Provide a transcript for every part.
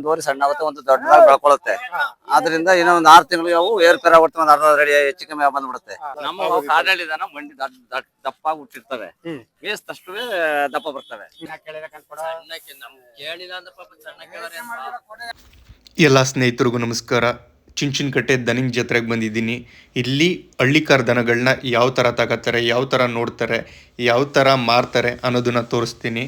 ಒಂದೂವರೆ ಸಣ್ಣ ಆಗುತ್ತೆ, ಒಂದು ದೊಡ್ಡದಾಗಿ ಬೆಳ್ಕೊಳ್ಳುತ್ತೆ. ಆದ್ರಿಂದ ಇನ್ನೂ ಒಂದು 6 ತಿಂಗಳಿಗೆ ಅವು ಏರ್ಪೇರ್ ಆಗುತ್ತೆ, ಒಂದು ಅರ್ಧ ರೆಡಿ ಹೆಚ್ಚು ಕಮ್ಮಿ ಬಂದ್ಬಿಡುತ್ತೆ. ನಮ್ಮ ಕಾಡಳ್ಳಿದನ ಮಂಡಿ ದಪ್ಪ ಹುಟ್ಟಿರ್ತವೆ, ಬೇಸ್ತಷ್ಟು ದಪ್ಪ ಬರ್ತವೆ. ಎಲ್ಲ ಸ್ನೇಹಿತರಿಗೂ ನಮಸ್ಕಾರ. ಚುಂಚನಕಟ್ಟೆ ದನಿಂಗ್ ಜಾತ್ರೆಗೆ ಬಂದಿದ್ದೀನಿ. ಇಲ್ಲಿ ಹಳ್ಳಿಕಾರ ದನಗಳನ್ನ ಯಾವ ಥರ ತಗೋತಾರೆ, ಯಾವ ಥರ ನೋಡ್ತಾರೆ, ಯಾವ ಥರ ಮಾರ್ತಾರೆ ಅನ್ನೋದನ್ನ ತೋರಿಸ್ತೀನಿ.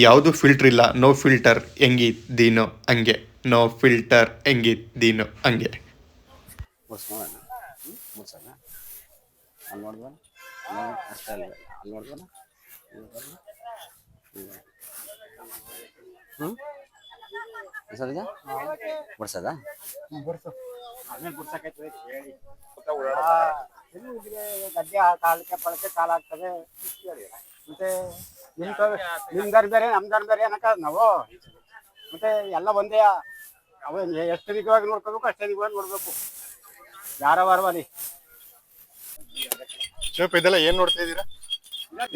ಯಾವುದು ಫಿಲ್ಟ್ರ್ ಇಲ್ಲ, ನೋ ಫಿಲ್ಟರ್ ಹೆಂಗಿದ್ದೀನೋ ಹಂಗೆ, ನೋ ಫಿಲ್ಟರ್ ಹೆಂಗಿದ್ದೀನೋ ಹಂಗೆ. ಬಿಡ್ಸದ ಗದ್ದೆ ಕಾಲಕ್ಕೆ ಪಳಕೆ ಕಾಲ ಆಗ್ತದೆ. ಮತ್ತೆ ನಿಮ್ದಾರ್ ಬೇರೆ ನಮ್ದಾರ್ ಬೇರೆ ಅನ್ನಕ ನಾವು ಮತ್ತೆ ಎಲ್ಲ ಒಂದೇ. ಅವ ಎಷ್ಟು ದಿಗವಾಗಿ ನೋಡ್ಕೋಬೇಕು ಅಷ್ಟೇ ದಿಗವಾಗಿ ನೋಡ್ಬೇಕು. ಯಾರವಾರವಲ್ಲಿ ಇದೆಲ್ಲ ಏನ್ ನೋಡ್ತಾ ಇದೀರಾ?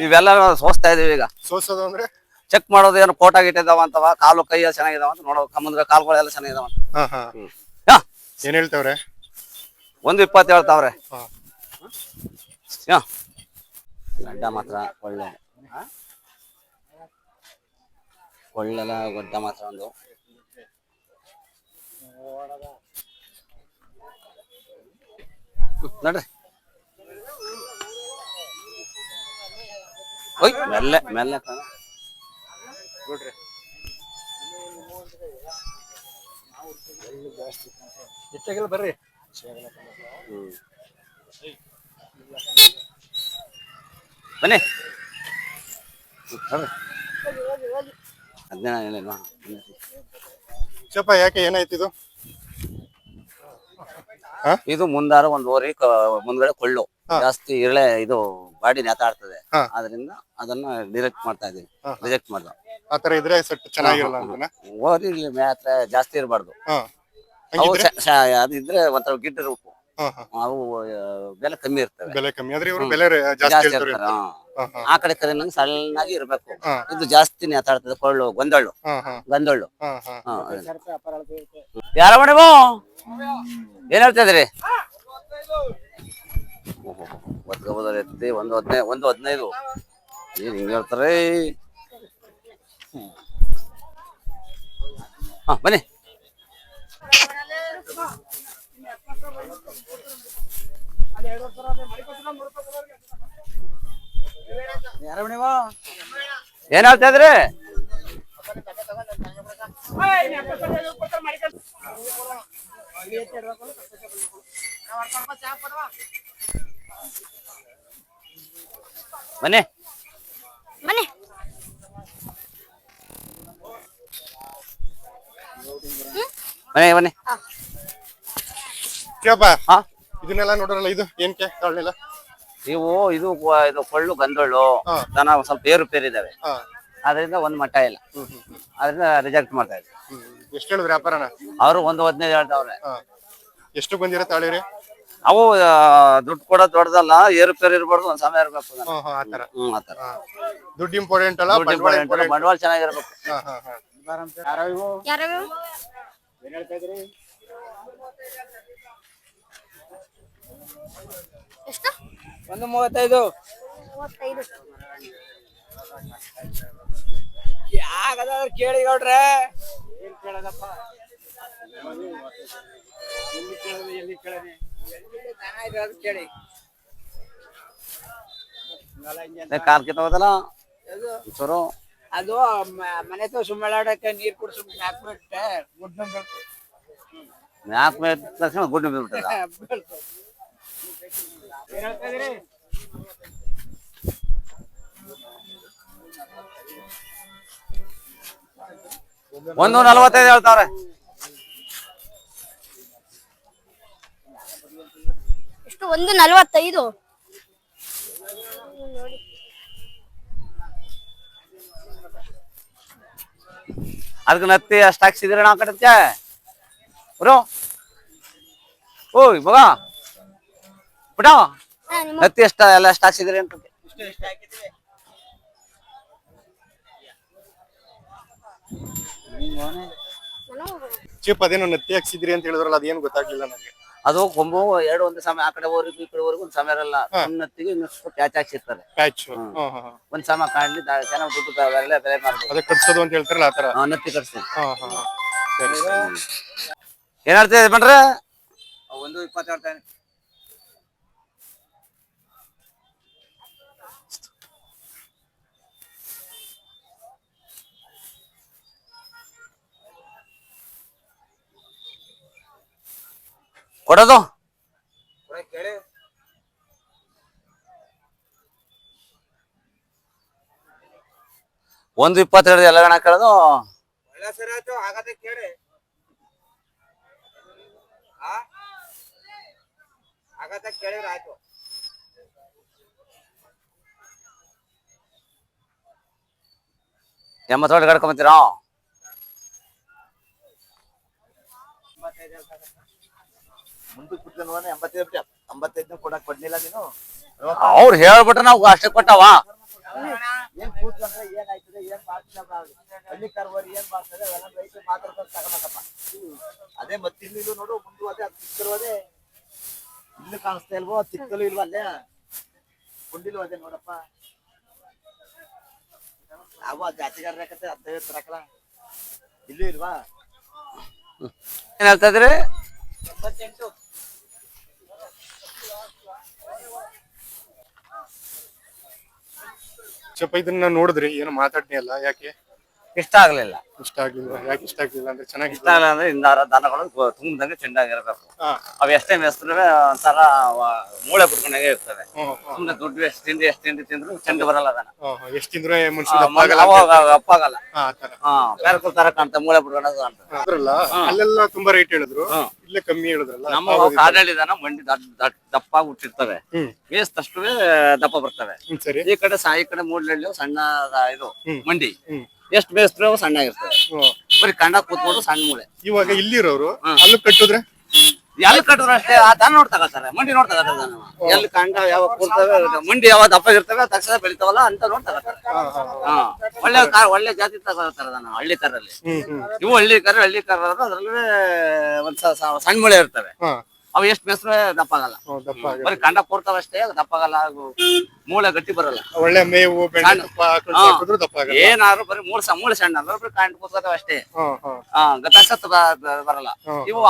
ಇವೆಲ್ಲ ಸೋಸ್ತಾ ಇದೀವಿ. ಈಗ ಸೋಸೋದು ಅಂದ್ರೆ ಚೆಕ್ ಮಾಡೋದು, ಏನು ಕೋಟ ಗಿಟ್ಟಿದಾವ ಅಂತವ, ಕಾಲು ಕೈ ಚೆನ್ನಾಗಿದಾವ ಅಂತ ನೋಡೋ. ಕಮ್ಮಂದ್ರೆ ಕಾಲುಗಳೆಲ್ಲ ಚೆನ್ನಾಗಿದಾವ ಅಂತ. ಏನ್ ಹೇಳ್ತಾವ್ರೆ? 1.20 ಹೇಳ್ತಾವ್ರೆ. ಗಡ್ಡ ಮಾತ್ರ ಒಳ್ಳೆ ಒಳ್ಳೆಲ್ಲ ಗಡ್ಡ ಮಾತ್ರ ಒಂದು ನೋಡ್ರಿ. ಓಯ್ ಮೆಲ್ಲೆ ಮೆಲ್ಲೆ ನೋಡ್ರಿ. ಹೆಚ್ಚಾಗಿಲ್ಲ ಬರ್ರಿ. ಬನ್ನಿ. 15 ಚಪ್ಪ ಯಾಕೆ ಏನಾಯ್ತಿದು? ಇದು ಮುಂದಾರ ಒಂದು ಓರಿ ಮುಂದ್ಗಡೆ ಕೊಳ್ಳು ಜಾಸ್ತಿ ಇರಳೆ, ಇದು ಬಾಡಿ ನೇತಾಡ್ತದೆ. ಆದ್ರಿಂದ ಅದನ್ನ ಡಿರೆಕ್ಟ್ ಮಾಡ್ತಾ ಇದೀವಿ. ರಿಜೆಕ್ಟ್ ಮಾಡ್ದ ಆತರ ಇದ್ರೆ ಸೆಟ್ ಚೆನ್ನಾಗಿರಲ್ಲ ಅಂತನಾ? ಓರಿ ಮಾತ್ರ ಜಾಸ್ತಿ ಇರಬಾರ್ದು. ಅವು ಅದಿದ್ರೆ ಒಂಥರ ಗಿಡ್ಡ ರೂಪು, ಅವು ಬೆಲೆ ಕಮ್ಮಿ ಇರ್ತವೆ. ಬೆಲೆ ಕಮ್ಮಿ ಆದ್ರೆ ಇವರು ಬೆಲೆ ಜಾಸ್ತಿ ಹೇಳ್ತಾರೆ. ಆ ಕಡೆ ಕಡೆ ನಂಗೆ ಸಣ್ಣಾಗಿ ಇರ್ಬೇಕು. ಇದು ಜಾಸ್ತಿ ನೇತಾಡ್ತದೆ ಕೊಳ್ಳು, ಗಂದಳ್ಳು. ಯಾರ ಮೇಡಮು ಏನ್ ಹೇಳ್ತಾ ಇದ್ರಿ? ಎತ್ತಿ 1.15 ಏನ್ ಹಿಂಗ ಹೇಳ್ತಾರೆ? ಬನ್ನಿ. ಏನ್ ಹೇಳ್ತಾ ಇದ್ರಿ? ಬನ್ನಿ ಬನ್ನಿ. ಬನ್ನಿ ಬನ್ನಿ. ಇದನ್ನೆಲ್ಲ ನೋಡೋರಲ್ಲ, ಇದು ಏನ್ಕೆ ತಾಳ್ನಿಲ್ಲ? ಇದು ಇದು ಕೊಳ್ಳು ಗಂದೊಳ್ಳು ದನ ಸ್ವಲ್ಪ ಏರುಪೇರಿದಾವೆ, ಅದರಿಂದ ಒಂದ್ ಮಟ್ಟ ಇಲ್ಲ. ಅದರಿಂದ ರಿಜೆಕ್ಟ್ ಮಾಡ್ತಾ ಇದ್ವಿ. ಎಷ್ಟು ಹೇಳಿದ್ರು ವ್ಯಾಪಾರನ? ಅವರು 1.15 ಹೇಳ್ತಾವ್ರೆ. ಎಷ್ಟು ಬಂದಿರ ತಾಳಿರಿ? ಅವು ದುಡ್ಡು ಕೊಡೋದು ದೊಡ್ಡದಲ್ಲ, ಏರುಪೇರು ಇರ್ಬಾರ್ದು, ಒಂದ್ ಸಮಯ ಇರ್ಬೇಕು. ಆತರ ದುಡ್ಡು ಇಂಪಾರ್ಟೆಂಟ್ ಅಲ್ಲ, ಬಂಡವಾಳ ಚೆನ್ನಾಗಿರ್ಬೇಕು. ಎಷ್ಟು? 1.35. ಯಾಕಂದ್ರೆ ಕೇಳಿ ಗೌಡ್ರೆ. ಏನ್ ಕೇಳದಪ್ಪ? ಎಲ್ಲಿ ಕೇಳದೆ ಕೇಳಿ. ಕಾಲ್ ಕಿತ್ತೋದಲ್ಲ ಅದು ಮನೆ ತೋ ಸುಮ್ಮಳಾಡಕ್ಕೆ ನೀರ್ ಕುಡಿಸ್ ಹಾಕ್ಬಿಟ್ಟೆ ಗುಡ್ ಮ್ಯಾಕ್ ತಕ್ಷಣ ಗುಡ್ ಬಿಡ್ತದ. ಒಂದು 45 ಹೇಳ್ತಾವ್ರೆ. ಎಷ್ಟು? 1.45. ಅದಕ್ಕೆ ನತ್ತಿ ಅಷ್ಟು ಹಾಕ್ಸಿದ್ರೆ ನಾ ಕಟ್ಟತ್ತೆ ಬರೋ. ಓಯ್ ಮಗ ಬಿಡ, ನತ್ತಿ ಎಷ್ಟ ಎಲ್ಲ ಎಷ್ಟು ಹಾಕ್ಸಿದ್ರಿ ಅಂತ? ಚಿಪ್ ಅದೇನೋ ನತ್ತಿ ಹಾಕ್ಸಿದ್ರಿ ಅಂತ ಹೇಳಿದ್ರಲ್ಲ ಅದೇನು ಗೊತ್ತಾಗ್ಲಿಲ್ಲ ನನಗೆ. ಅದು ಕೊಂಬು ಎರಡು ಒಂದೇ ಸಮಯ ಆ ಕಡೆವರೆಗೂ ಈ ಕಡೆವರೆಗೂ ಒಂದ್ ಸಮಯ ಇರಲ್ಲ. ಉನ್ನತಿಗೆ ಇನ್ನಷ್ಟು ಪ್ಯಾಚ್ ಹಾಕ್ಸಿರ್ತಾರೆ. ಪ್ಯಾಚ್ ಒಂದ್ ಸಮ ಕಾಣಲಿ ಚೆನ್ನಾಗಿ ದುಡ್ಡು ಬೆಲೆ ಮಾಡ್ಬೋದು. ಅದೇ ಕಟ್ಸೋದು ಅಂತ ಹೇಳ್ತಾರಲ್ಲ ಆತರ. ನತ್ತಿ ಕಟ್ಸಿ. ಸರಿ ಏನ್ ಹೇಳ್ತೀವಿ ಬಣ್ರೆ? 1.20 ಹೇಳ್ತಾನೆ. ಕೊಡೋದು 1.20 ಹೇಳಿದೆ ಎಲ್ಲ ಗಣ ಕೇಳೋದು. ಒಳ್ಳೆ ಸರಿ ಆಯ್ತು ಹಾಗಾದ್ರೆ ಕೇಳಿ. ಹಾಗಾದ್ರೆ ಕೇಳಿದ್ರೆ ಆಯ್ತು. 80 ಕಡ್ಕೊಂಬತ್ತೀರಾ? 85 ಕೊಡಕ್ ಕೊಡ್ಲಿಲ್ಲ ನೀನು. ಅವ್ರು ಹೇಳ್ಬಿಟ್ರೆ ನಾವು ಅಷ್ಟೇ ಕೊಟ್ಟವ. ಏನ್ ಕೂತ್ಕೊಂಡ್ರೆ ಏನಾಯ್ತದೆ ಏನ್ ಮಾಡ್ತಾರೆ ಹಳ್ಳಿ ಕರ್ವರಿ ಏನ್ ಮಾಡ್ತಾರೆ ಅವೆಲ್ಲ ರೈತರು ಮಾತಾಡ್ಕೊಂಡು ತಗೋಬೇಕಪ್ಪ. ಅದೇ ಮತ್ತೆ ಇಲ್ಲಿ ನೋಡು ಮುಂದುವದೆ ಅದು ಚಿಕ್ಕರುವದೆ ಇನ್ನು ಕಾಣಿಸ್ತಾ ಇಲ್ವೋ? ಚಿಕ್ಕಲು ಇಲ್ವಾ ಅಲ್ಲೇ ಕುಂಡಿಲ್ವ ಅದೇ ನೋಡಪ್ಪ. ಯಾವ ಜಾತಿಗಾರ ಹಾಕತ್ತೆ 15 ತರಕಲ್ಲ ಇಲ್ಲೂ ಇಲ್ವಾ? ಏನ್ ಹೇಳ್ತಾ ಇದ್ರಿ? 88. ಚಪ್ಪ ಇದನ್ನ ನೋಡಿದ್ರಿ ಏನು ಮಾತಾಡ್ನಿ ಅಲ್ಲ, ಯಾಕೆ ಇಷ್ಟ ಆಗ್ಲಿಲ್ಲ. ಇಷ್ಟ ಆಗ್ಲಿಲ್ಲ? ಯಾಕೆ ಇಷ್ಟ ಆಗ್ಲಿಲ್ಲ ಅಂದ್ರೆ ಇಷ್ಟ ಚೆನ್ನಾಗಿಲ್ಲ. ಆಗಲ್ಲ ಅಂದ್ರೆ ಇಂದಾರ ದನಗಳು ತುಂಬದಂಗೆ ಚೆಂದಾಗಿರ್ಬೇಕು. ಅವ್ ಎಷ್ಟೇ ಮೇಸ್ತರು ಒಂಥರ ಮೂಳೆ ಬಿಟ್ಕೊಂಡಾಗೆ ಇರ್ತವೆ. ಸುಮ್ನೆ ದುಡ್ಡು ಎಷ್ಟು ತಿಂಡಿ ತಿಂದ್ರು ಚೆಂದ ಬರಲ್ಲ ದನ. ಎಷ್ಟ್ ತಿಂದ್ರೆ ಮನುಷ್ಯ ದಪ್ಪ ಆಗಲ್ಲ ಅಂತ ಅವಾಗ ಅಪ್ಪಾಗಲ್ಲ. ಆತರ. ಬೇರೆ ತರ ಕಾಣ್ತದೆ, ಮೂಳೆ ಬಿಟ್ಕೊಂಡಾಗ ಕಾಣ್ತದೆ. ಅದ್ರಲ್ಲ ಅಲ್ಲೆಲ್ಲ ತುಂಬಾ ರೇಟ್ ಹೇಳಿದ್ರು, ಇಲ್ಲೇ ಕಮ್ಮಿ ಹೇಳಿದ್ರಲ್ಲ. ನಮ್ಮ ಕಾಡಳ್ಳಿ ದನ ಮಂಡಿ ದಪ್ಪ ಹುಟ್ಟಿರ್ತವೆ, ಮೇಸ್ತಷ್ಟು ದಪ್ಪ ಬರ್ತವೆ. ಸರಿ. ಈ ಕಡೆ ಮೂಡ್ಲಳ್ಳಿ ಸಣ್ಣ ಇದು ಮಂಡಿ, ಎಷ್ಟು ಮೇಸ್ತರು ಸಣ್ಣ ಆಗಿರ್ತವೆ. ಬರೀ ಕಂಡ ಕೂತ್ಕೊಂಡು ಸಣ್ಣ ಮೂಳೆ. ಇವಾಗ ಇಲ್ಲಿರೋರು ಅಲ್ಲೂ ಕಟ್ಟಿದ್ರೆ ಎಲ್ಲಿ ಕಟ್ಟಿದ್ರು ಅಷ್ಟೇ ಆ ದನ ನೋಡ್ತಗತ್ತಾರೆ, ಮಂಡಿ ನೋಡ್ತಗತ್ತಾರೆ ದನ. ಎಲ್ಲಿ ಕಂಡ ಯಾವಾಗ ಕೂರ್ತವೆ, ಮಂಡಿ ಯಾವಾಗ ದಪ್ಪ ಇರ್ತವೆ, ತಕ್ಷಣ ಬೆಳಿತಾವಲ್ಲ ಅಂತ ನೋಡ್ತಗತ್ತಾರೆ. ಒಳ್ಳೆ ಜಾತಿ ತಗೋತಾರೆ ದನ ಹಳ್ಳಿ ಕರಲ್ಲಿ. ಇವು ಹಳ್ಳಿ ಕರ ಅದ್ರಲ್ಲಿ ಒಂದ್ ಸಣ್ಣ ಮೂಳೆ ಇರ್ತವೆ. ಅವು ಎಷ್ಟು ಮೇಸ್ರು ದಪ್ಪ ಆಗಲ್ಲ, ಬರೀ ಕಂಡ ಕೂರ್ತಾವ ಅಷ್ಟೇ, ದಪ್ಪ ಆಗಲ್ಲ. ಮೂಳೆ ಗಟ್ಟಿ ಬರಲ್ಲ. ಒಳ್ಳೆ ಮೇವು ದಪ್ಪ ಆಗಲ್ಲ. ಏನಾದ್ರು ಬರೀ ಮೂಳೆ ಸಣ್ಣ ಬರೀ ಕಂಡ ಕೂರ್ತಾವ ಅಷ್ಟೇ. ತಕ್ಷತ ಬರಲ್ಲ.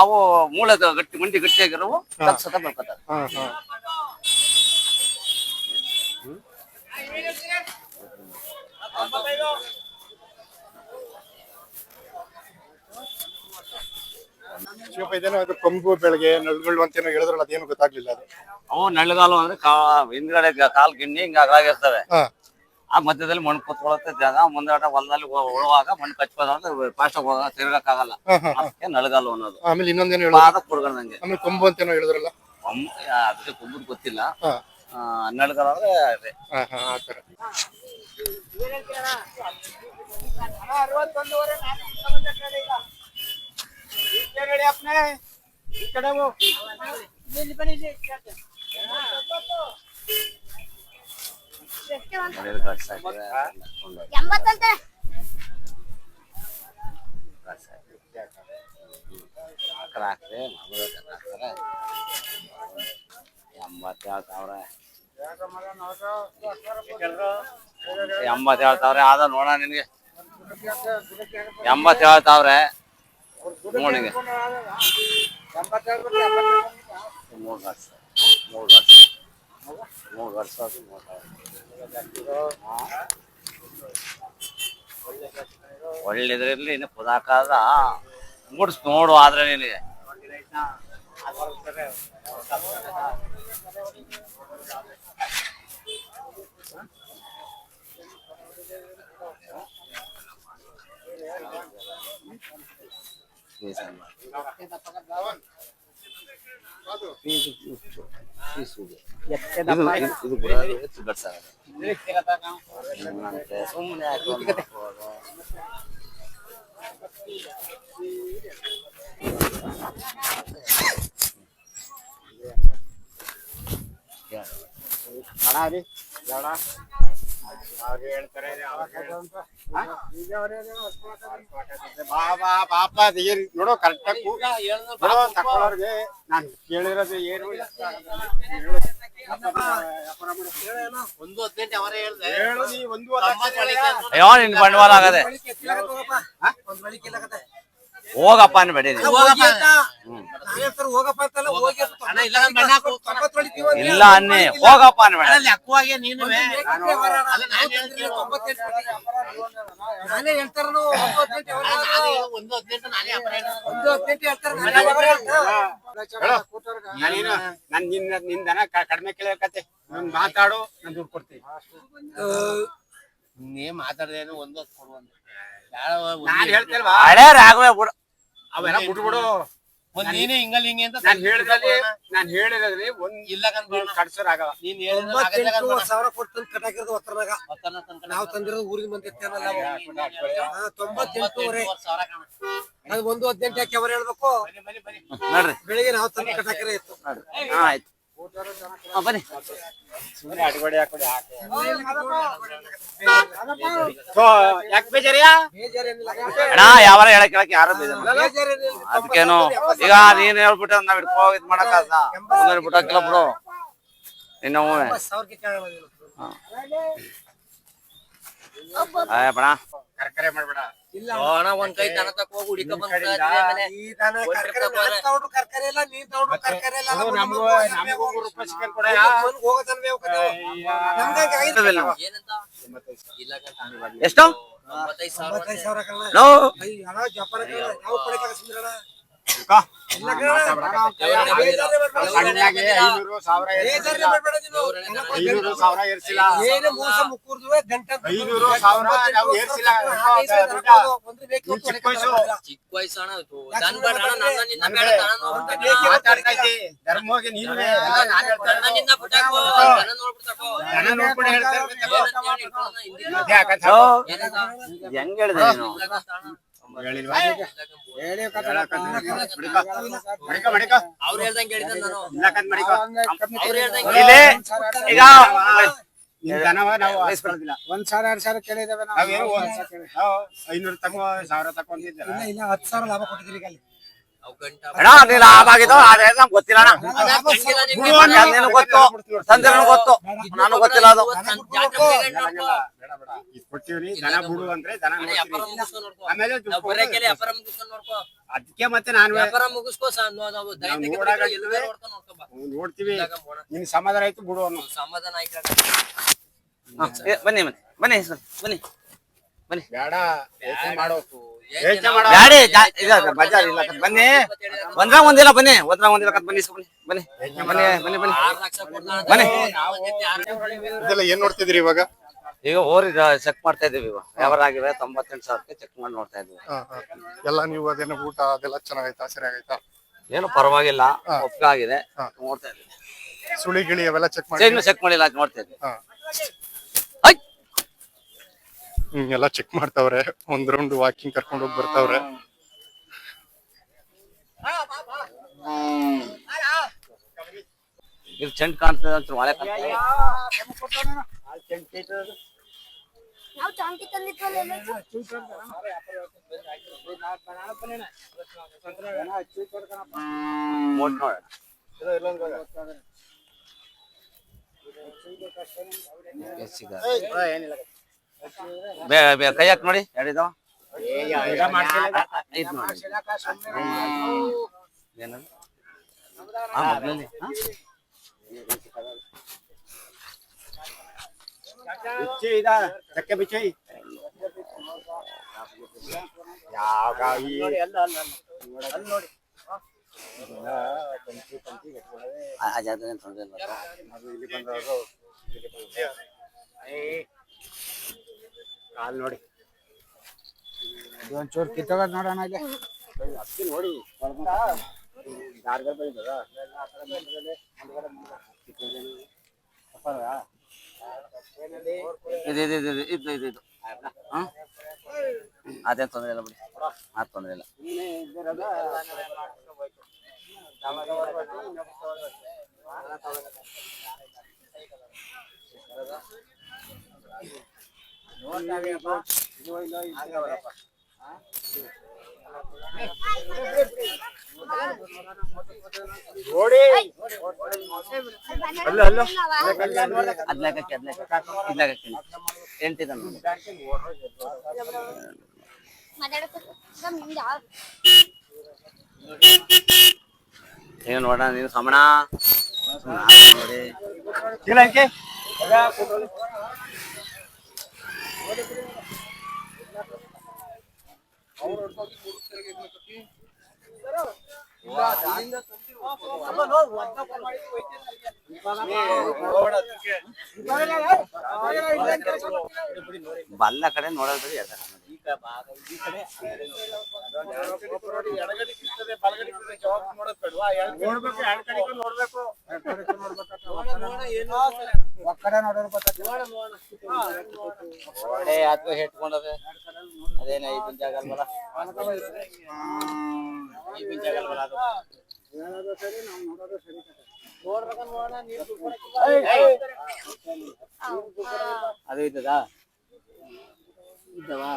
ಅವು ಮೂಳೆ ಗಟ್ಟಿ ಮಂಡಿ ಗಟ್ಟಿಯಾಗಿರೋವು ತಕ್ಷತ ಬರ್ಕೋತಾರೆ. ಇದೇನೋ ಅದು ಕೊಂಬು ಬೆಳಗ್ಗೆ ನಳ್ಗಳು ಅಂತೇನೋ ಹೇಳಿದ್ರಲ್ಲ, ಅದೇನು ಗೊತ್ತಾಗ್ಲಿಲ್ಲ ಅದು. ಅವು ನಳ್ಳುಗಾಲು ಅಂದ್ರೆ ಹಿಂದ್ಗಡೆ ಕಾಲ್ ಗಿಣ್ಣಿ ಹಿಂಗ ಅಗ್ರಾಗಿರ್ತವೆ. ಆ ಮಧ್ಯದಲ್ಲಿ ಮಣ್ಣು ಕೂತ್ಕೊಳ್ಳುತ್ತೆ ಜಾಗ. ಮುಂದಾಟ ಹೊಲದಲ್ಲಿ ಉಳುವಾಗ ಮಣ್ಣು ಕಚ್ಕೋದ್ರೆ ಫಾಸ್ಟ್ ಆಗಿ ಹೋಗ ತಿರ್ಗಕ್ಕಾಗಲ್ಲ, ಅದಕ್ಕೆ ನಳ್ಳುಗಾಲು ಅನ್ನೋದು. ಆಮೇಲೆ ಇನ್ನೊಂದೇನು ಹೇಳಿದ್ರು, ಕುಡ್ಕೊಂಡಂಗೆ. ಆಮೇಲೆ ಕೊಂಬು ಅಂತೇನೋ ಹೇಳಿದ್ರಲ್ಲ, ಅದಕ್ಕೆ ಕೊಂಬುದ್ ಗೊತ್ತಿಲ್ಲ. ನಳ್ಳುಗಾಲು ಅಂದ್ರೆ ಅದೇ. ಆತರ. ಎಂಬತ್ತು ಹೇಳ್ತಾವ್ರೆ. ಆದ ನೋಡ ನಿನ್ಗೆ 80 ಹೇಳ್ತಾವ್ರೆ ನೋಡಿಗೆ. 3 ವರ್ಷ ಒಳ್ಳೆದ್ರಲ್ಲಿ ಇನ್ನು ಪುದಾಕಾದ ಮೂಡ್ಸ್ ನೋಡು. ಆದ್ರೆ ನಿನಗೆ ಸುಮ್ಮನೆ ಅವ್ರು ಹೇಳ್ತಾರೆ ಪಾಪ ಏನ್ ನೋಡೋ ಕರೆಕ್ಟಾಗಿ ನೋಡೋ ತಕೊಳ್ಳೋರ್ಗೆ ನಾನು ಕೇಳಿರೋದು ಏನು ಹೇಳು ನೀ ಒಂದು ಅಯ್ಯೋ ನಿನ್ ಬಂಡವಾಳ ಆಗದೆ ಹೋಗಪ್ಪ ಅನ್ಬೇಡಿ ನೀವು. ಇಲ್ಲ ಅನ್ನಿ ಹೋಗಪ್ಪ ಅನ್ಬೇಡ. ನಿನ್ ದನ ಕಡಿಮೆ ಕೇಳಕತ್ತೆ ನೀನ್ ಮಾತಾಡು ನಾನು ದುಡ್ಡು ಕೊಡ್ತೀನಿ. ನೀ ಮಾತಾಡ್ದೇನು ಒಂದು ನಾನ್ ಹೇಳ್ತೇಲ್ವಾ ಹಳೆ ರಾಘವೇ ಬಿಡು. ಅವೆಲ್ಲ ಬಿಟ್ಬಿಡು. ನೀನೇ ಹಿಂಗಲ್ಲಿ ಹಿಂಗೆ ಅಂತ ನಾನ್ ಹೇಳಿದ್ರಲ್ಲಿ ಒಂದ್ ಇಲ್ಲ ಕಂದ್ ಕಡ್ಸೋರಾಗವ. ನೀನ್ 90,000 ಕೊಟ್ಟು ಕಟಾಕಿರೋದು ಒತ್ತರನಾಗ ನಾವು ತಂದಿರೋದು ಊರಿನ ಮಂದಿ ಎತ್ತೇನಲ್ಲ 98,500 ಅದು 1.18 ಯಾಕೆ ಅವ್ರು ಹೇಳ್ಬೇಕು ನೋಡ್ರಿ ಬೆಳಿಗ್ಗೆ ನಾವು ತಂದು ಕಟಾಕಿರೋ ಇತ್ತು. ಆಯ್ತು ಬನ್ನಿ. ಸುಮ್ಮನೆ ಅಡಿಗೊಡೆ ಹಾಕೊಡಿ ಯಾಕೆ ಬೇಜಾರಿಯಾ ಅಣ್ಣ ಯಾವಾರ ಹೇಳಕ್ ಹೇಳಕ್ ಯಾರು ಅದಕ್ಕೇನು ಈಗ ನೀನ್ ಹೇಳ್ಬಿಟ್ಟ ನಾವ್ ಇಟ್ಕೋ ಇದ್ ಮಾಡಕ್ಕಾದ ಬಿಟ್ಟಾಕಿಲ್ಲ ಬಿಡು ಇನ್ನು ಬಣ ಕರ್ಕರೆ ಮಾಡ್ಬೇಡ. ಒಂದ್ ಕೈ ದನ ತಕ ಹೋಗಿ ಹುಡಿಕ ಈ ದನ ಕರ್ಕರೆ ನಾನ್ ತಗೊಂಡು ಕರ್ಕರೆ ಇಲ್ಲ ನೀನ್ ತಗೊಂಡು ಕರ್ಕರೆ ಇಲ್ಲ ನಮಗೂ ₹1 ಚಿಕನ್ ಕೊಡ. ಹೋಗೋ ತನಕ ನಮ್ಗೆ ಏನಂತ ಇಲ್ಲ ಎಷ್ಟು 95,000 ನೋ ವ್ಯಾಪಾರ ನಾವು ಕೊಡಕ್ಕೆ ಸುಂದರಣ ಸಣ್ಣಗೆ 500,000 ಏರ್ಸಿಲ್ಲ. ಏನು ಮೋಸ ಮುಕ್ಕೂರ್ದುವೆ ಗಂಟೆ 500,000 ನಾವು ಏರ್ಸಿಲ್ಲ. ಚಿಕ್ಕ ವಯಸ್ಸು ಚಿಕ್ಕ ವಯಸ್ಸು ಅಣ್ಣ ದನ ಬೇಡ ಅಣ್ಣ ನನ್ನ ನಿನ್ನ ಬೇಡ ದನ ನೋಡ್ಬಿಟ್ಟು ಮಾತಾಡ್ತಾ ಇದ್ದಿ ಧರ್ಮ ಹೋಗಿ ನೀವೇ ದನ ನಿನ್ನ ಬಿಟ್ಟಾಕೋ ದನ ನೋಡ್ಬಿಡ್ತಾಕೋ ದನ ನೋಡ್ಕೊಂಡು ಹೇಳ್ತಾ ಹೆಂಗ್ ಹೇಳಿದೆ ನೀನು ಹೇಳಿಲ್ವಾ ಅವ್ರು ಹೇಳ್ದಂಗೆ ಹೇಳಿದ ನಾನು ಅವ್ರು ಹೇಳ್ದಂಗೆ ಇಲ್ಲಿ ಈಗ ದನವ ನಾವು ವಹಿಸ್ಕೊಳ್ಳೋದಿಲ್ಲ. 1,000-2,000 ಕೇಳಿದ್ದೇವೆ ನಾವೇನು 500 ತಗೋ 1000 ತಗೊಂಡಿದ್ದೆ. ಇಲ್ಲ 10,000 ಲಾಭ ಕೊಟ್ಟಿದ್ದೀರಿ ಈಗ ಅಲ್ಲಿ. ಅಣ್ಣ ನೀನ್ ಲಾಭ ಆಗಿದ್ದು ಅದೇ ನಮ್ಗೆ ಗೊತ್ತಿಲ್ಲ ಅಣ್ಣ. ನಿನಗೆ ಗೊತ್ತು ತಂದಿರೋ ಗೊತ್ತು ನಾನು ಗೊತ್ತಿಲ್ಲ ಅದು. ಬೇಡ ಇದು ಕೊಟ್ಟಿವ್ರಿ ದನ ಬಿಡು ಅಂದ್ರೆ ದನ ನೋಡ್ತೀವಿ. ಆಮೇಲೆ ದುಡ್ಡು ಕೊಡು. ವ್ಯಾಪಾರ ಮುಗಿಸ್ಕೊಂಡು ನೋಡ್ಕೋ ಅದಕ್ಕೆ ಮತ್ತೆ ನಾನು ವ್ಯಾಪಾರ ಮುಗಿಸ್ಕೋ ನೋಡ್ತೀವಿ ನಿನ್ ಸಮಾಧಾನ ಆಯ್ತು ಬಿಡು ಅನ್ನೋ ಸಮಾಧಾನ ಆಯ್ತು ಬನ್ನಿ ಬನ್ನಿ ಬನ್ನಿ ಬನ್ನಿ ಬನ್ನಿ ಬೇಡ ಯೋಚನೆ ಮಾಡೋ ಬ್ಯಾಡಿ ಬಜಾರ್ ಇಲ್ಲ ಬನ್ನಿ ಒಂದ್ರಾಗ ಒಂದಿಲ್ಲ ಬನ್ನಿ ಒಂದ್ರಾಗ ಒಂದಿಲ್ಲ ಬನ್ನಿ ಬನ್ನಿ ಬನ್ನಿ ಬನ್ನಿ ಬನ್ನಿ 6 ಲಕ್ಷ ಬನ್ನಿ. ಇದೆಲ್ಲ ಏನ್ ನೋಡ್ತಿದ್ರಿ ಇವಾಗ? ಈಗ ಓರಿ ಚೆಕ್ ಮಾಡ್ತಾ ಇದೀವಿ ಈಗ ವ್ಯವಹಾರ ಆಗಿವೆ 98,000 ಚೆಕ್ ಮಾಡಿ ನೋಡ್ತಾ ಇದೀವಿ. ಎಲ್ಲ ನೀವು ಅದೇನೋ ಊಟ ಅದೆಲ್ಲ ಚೆನ್ನಾಗೈತಾ ಸರಿಯಾಗೈತಾ? ಏನು ಪರವಾಗಿಲ್ಲ ಒಪ್ಪಿಗೆ ಆಗಿದೆ ನೋಡ್ತಾ ಇದೀವಿ. ಸುಳಿ ಗಿಳಿ ಅವೆಲ್ಲ ಚೆಕ್ ಮಾಡಿ ಚೆಕ್ ಮಾಡಿಲ್ಲ ನೋಡ್ತಾ ಇದೀವಿ. ಎಲ್ಲ ಚೆಕ್ ಮಾಡ್ತಾವ್ರೆ. ಒಂದ್ ರೌಂಡ್ ವಾಕಿಂಗ್ ಕರ್ಕೊಂಡು ಹೋಗಿ ಬರ್ತಾವ್ರೆ. ಇದು ಚೆಂಡ್ ಕಾಣ್ತದೆ ಅಂತ ಮಳೆ ನಾವು ಚಾಂಕಿ ತಂದಿದ್ವಲ್ಲ ಮೋಟ್ ನೋಡ ಕೈ ಹಾಕಿ ನೋಡಿ ಹೇಳಿದಾವ ಏನದು ಚಕ್ಕೆ ಬಿಚ್ಚಿ ಯಾವ ಗಾವಿ ನೋಡಿ ಆ ಜಾಗದಲ್ಲಿ ತೊಂದರೆ ಇಲ್ಲ. ಅದು ಇಲ್ಲಿ ಬಂದವರು ಕಾಲ್ ನೋಡಿ ಒಂಚೂರು ಕಿತ್ತೋಗೋದು ನೋಡೋಣ ಇಲ್ಲಿ ಅಕ್ಕಿ ನೋಡಿ ಗಾರ್ಗಲ್ ಬೆಳೆದ ಇದು ಅದೇನು ತೊಂದರೆ ಇಲ್ಲ ಬಿಡಿ ಅದು ತೊಂದರೆ ಇಲ್ಲ. ನೋಡಿ ಅದ್ಲಾಕಿ ಇದ್ಲಾಕಿ ಎಂಟಿದ ಏನು ನೋಡ ನೀನು ಸಮಣ ನೋಡಿ ಬಲ್ಲ ಕಡೆ ನೋಡೋದು ಹೆಟ್ಕೊಂಡದ ಅದೇನ ಈ ಪಿಂಚ ಆಗಲ್ವಲ್ಲ ಅದು ಅದು ಇದ್ದದ ಇದ್ದವಾ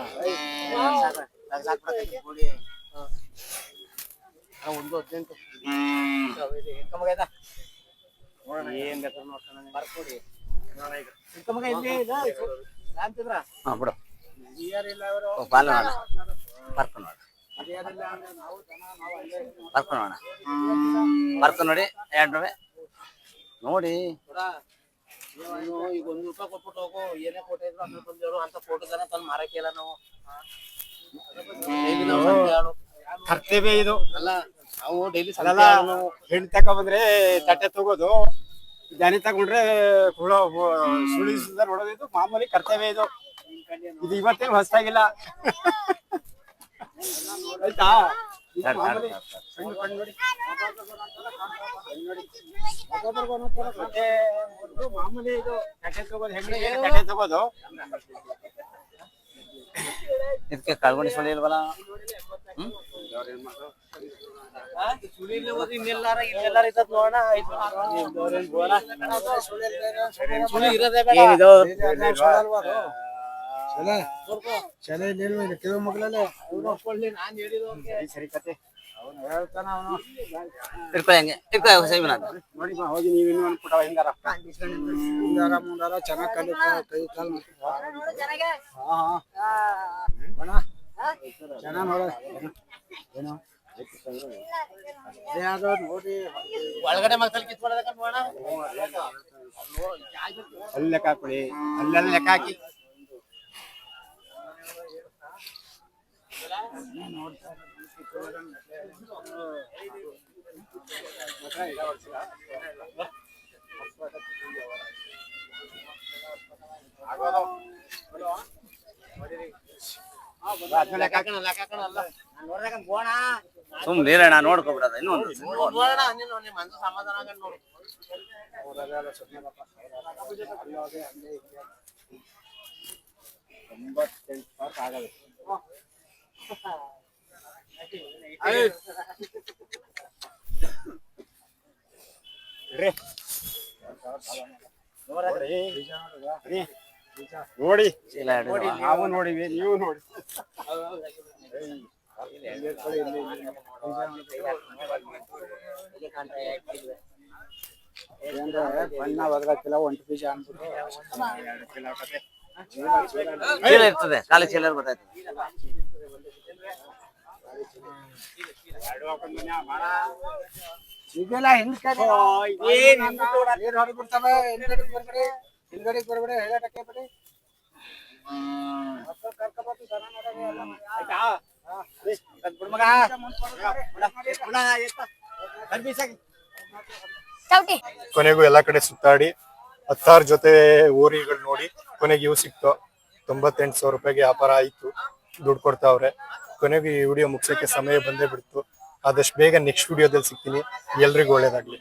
ಒಂದು 18 ಏನ್ ಬೇಕಾದ್ರೆ ನೋಡ್ತಾನೆ ಬರ್ಕೊಡಿ ಬಿಡು ಬಾಲ ಬರ್ಕೊಂಡೋಣ ಬರ್ಕೊಂಡು ನೋಡಿ 2 ರೂಪಾಯಿ ನೋಡಿ ಈಗ 1 ರೂಪಾಯಿ ಕೊಟ್ಬಿಟ್ಟು ಹೋಗು ಏನೇ ಫೋಟೋ ಇದ್ರು ಆಮೇಲೆ ಬಂದೇಳು ಅಂತ ಫೋಟೋದನ್ನ ತಂದು ಮಾರಕ್ಕಿಲ್ಲ ನಾವು ಕರ್ತವ್ಯ ಇದು ಅಲ್ಲ ನಾವು ಡೈಲಿ ಹೆಣ್ಣು ತಗೊಂಡ್ಬಂದ್ರೆ ತಟ್ಟೆ ತಗೋದು ಜನ ತಗೊಂಡ್ರೆ ಸುಳಿಸಿದ ನೋಡೋದು ಇದು ಮಾಮೂಲಿ ಕರ್ತವ್ಯ ಇದು ಇದು ಇವತ್ತೇನು ಹೊಸದಾಗಿಲ್ಲ ಆಯ್ತಾ ಮಾಮೂಲಿ ಮಾಮೂಲಿ ಇದು ತಟ್ಟೆ ತಗೋದು ಹೆಣ್ಣಿಗೆ ತಟ್ಟೆ ತಗೋದು ಇದಕ್ಕೆ ಕಳ್ಗೊಂಡು ಸುಳಿ ಇಲ್ವಲ್ಲ ನೋಡಿ ಹೋಗಿ ನೀವು ಇನ್ನೂ ಒಂದು ಪುಟ ಹಿಂಗಾರ ಮುಂದಾರ ಚೆನ್ನಾಗಿ ಕಲಿತ ಕೈ ಕಾಲು ಚೆನ್ನಾಗಿ ನೋಡ ಏನು ನೋಡಿ ಒಳಗಡೆ ಮಕ್ಕಳು ಕಿತ್ಕೊಳ್ಳೋದಕ್ಕೆ ನೋಡೋಣ ಅಲ್ಲಿ ಲೆಕ್ಕ ಹಾಕೊಳ್ಳಿ ಅಲ್ಲೆಲ್ಲ ಲೆಕ್ಕ ಹಾಕಿ ಸುಮ್ ನೀರಣ್ಣ ನೋಡ್ಕೊಬಿಡದ ಇನ್ನೊಂದು ಸಮಾಧಾನ ನೋಡು ನೋಡಿ ನಾವು ನೋಡಿವಿ ನೀವು ನೋಡಿ ಬಣ್ಣ ಒದಗಕ್ಕಿಲ್ಲ 1 ಪೀಸ್ ಅನ್ಬಿಟ್ಟು 2 ಕಿಲೋ ಆಗತ್ತೆ ಚೀಲ ಇರ್ತದೆ ಖಾಲಿ ಚೀಲ ಗೊತ್ತಾಯ್ತು ಇದೆಲ್ಲ ಹಿಂದ್ಗಡೆ ಹೊರಬಿಡ್ತವೆ ಹಿಂದ್ಗಡೆ ಬರ್ಬೇಡಿ ಹೇಳಕ್ಕೆ ಬಿಡಿ ಕೊನೆಗೂ ಎಲ್ಲಾ ಕಡೆ ಸುತ್ತಾಡಿ 16 ಜೊತೆ ಊರಿಗಳು ನೋಡಿ ಕೊನೆಗೆ ಇವು ಸಿಕ್ತು 98,000 ರೂಪಾಯಿಗೆ ವ್ಯಾಪಾರ ಆಯ್ತು ದುಡ್ಡು ಕೊಡ್ತಾವ್ರೆ ಕೊನೆಗೆ ಈ ವಿಡಿಯೋ ಮುಗಿಸೋಕೆ ಸಮಯ ಬಂದೇ ಬಿಡ್ತು ಆದಷ್ಟು ಬೇಗ ನೆಕ್ಸ್ಟ್ ವಿಡಿಯೋದಲ್ಲಿ ಸಿಗ್ತೀನಿ ಎಲ್ರಿಗೂ ಒಳ್ಳೇದಾಗ್ಲಿ